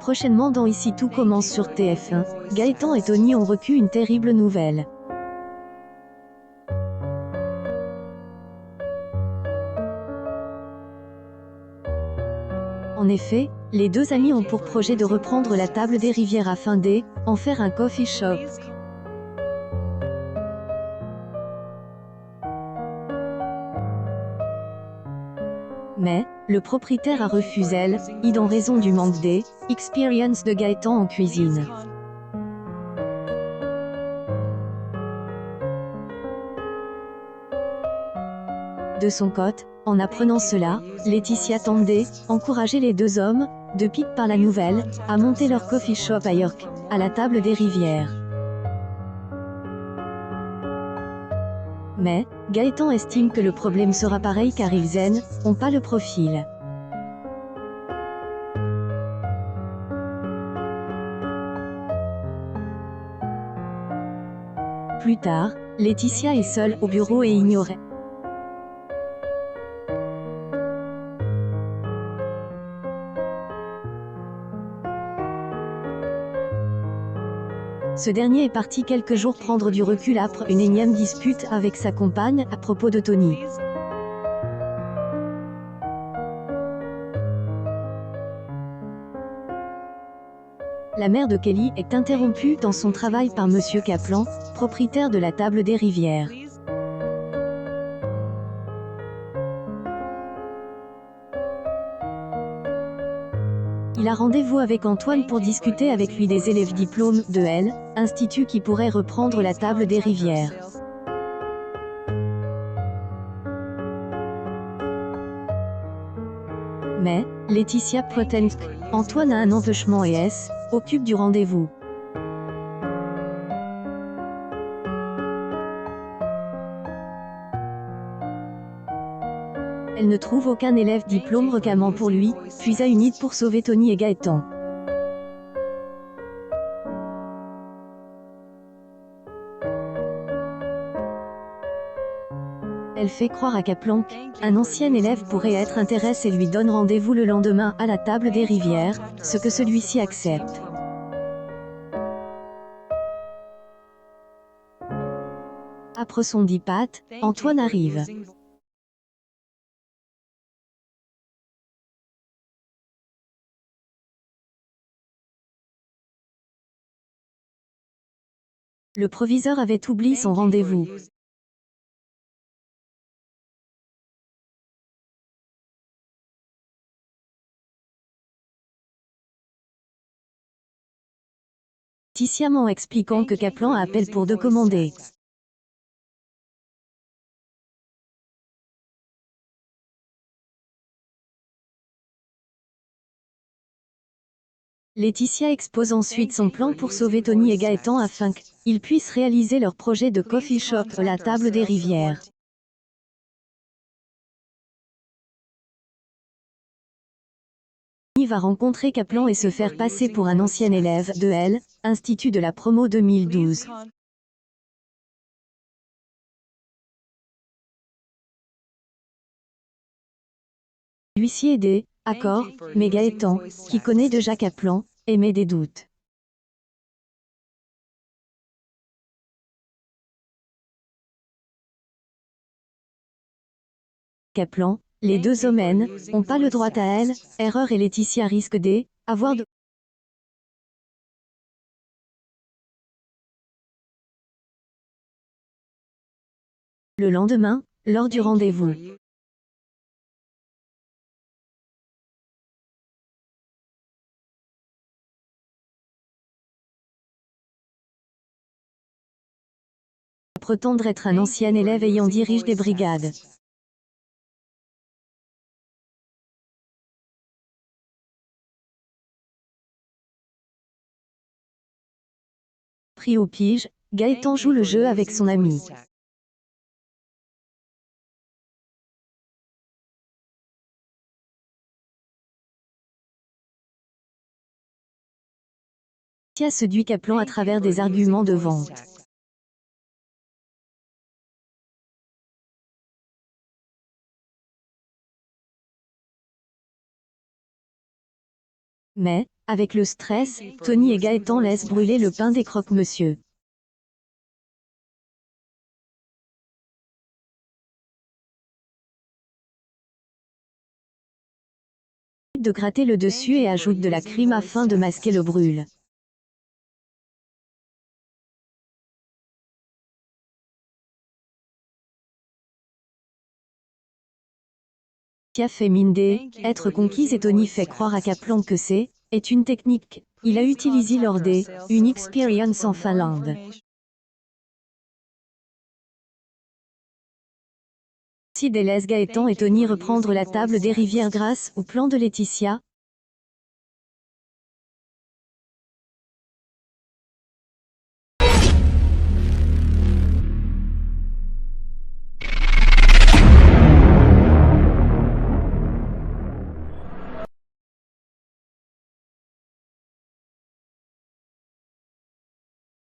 Prochainement dans Ici tout commence sur TF1, Gaëtan et Tony ont reçu une terrible nouvelle. En effet, les deux amis ont pour projet de reprendre la table des rivières afin d'en faire un coffee shop. Mais, le propriétaire a refusé, en raison du manque d'expérience de Gaëtan en cuisine. De son côté, en apprenant cela, Laetitia tente d'encourager les deux hommes, de pique par la nouvelle, à monter leur coffee shop à York, à la table des rivières. Mais, Gaëtan estime que le problème sera pareil car ils n'ont pas le profil. Plus tard, Laetitia est seule au bureau et ignorée. Ce dernier est parti quelques jours prendre du recul après une énième dispute avec sa compagne à propos de Tony. La mère de Kelly est interrompue dans son travail par Monsieur Kaplan, propriétaire de la table des rivières. Il a rendez-vous avec Antoine pour discuter avec lui des élèves diplômes de l'Institut qui pourraient reprendre la table des rivières. Mais, Laetitia prétend qu'Antoine a un empêchement et s'occupe du rendez-vous. Elle ne trouve aucun élève diplôme recamant pour lui, puis a une idée pour sauver Tony et Gaëtan. Elle fait croire à Kaplan qu'un ancien élève pourrait être intéressé et lui donne rendez-vous le lendemain à la table des rivières, ce que celui-ci accepte. Après son départ, Antoine arrive. Le proviseur avait oublié son rendez-vous. Sciemment expliquant que Kaplan appelle pour de commander. Laetitia expose ensuite son plan pour sauver Tony et Gaëtan afin qu'ils puissent réaliser leur projet de coffee shop à la table des rivières. Tony va rencontrer Kaplan et se faire passer pour un ancien élève de l'Institut de la promo 2012. L'huissier est d'accord, mais Gaëtan, qui connaît déjà Kaplan, émet des doutes. Kaplan, les deux hommes n'ont pas le droit à erreur et Laetitia risque d'avoir de... Le lendemain, lors du rendez-vous. Prétendre être un ancien élève ayant dirige des brigades. Pris au pige, Gaëtan joue le jeu avec son ami. Tia séduit Kaplan à travers des arguments de vente. Mais, avec le stress, Tony et Gaëtan laissent brûler le pain des croque-monsieur. De gratter le dessus et ajoute de la crème afin de masquer le brûle. Tia fait mine être conquise et Tony fait croire à Kaplan que est une technique il a utilisée lors une expérience en Finlande. Si délaisse Gaëtan et Tony reprendre la table des rivières grâce au plan de Laetitia,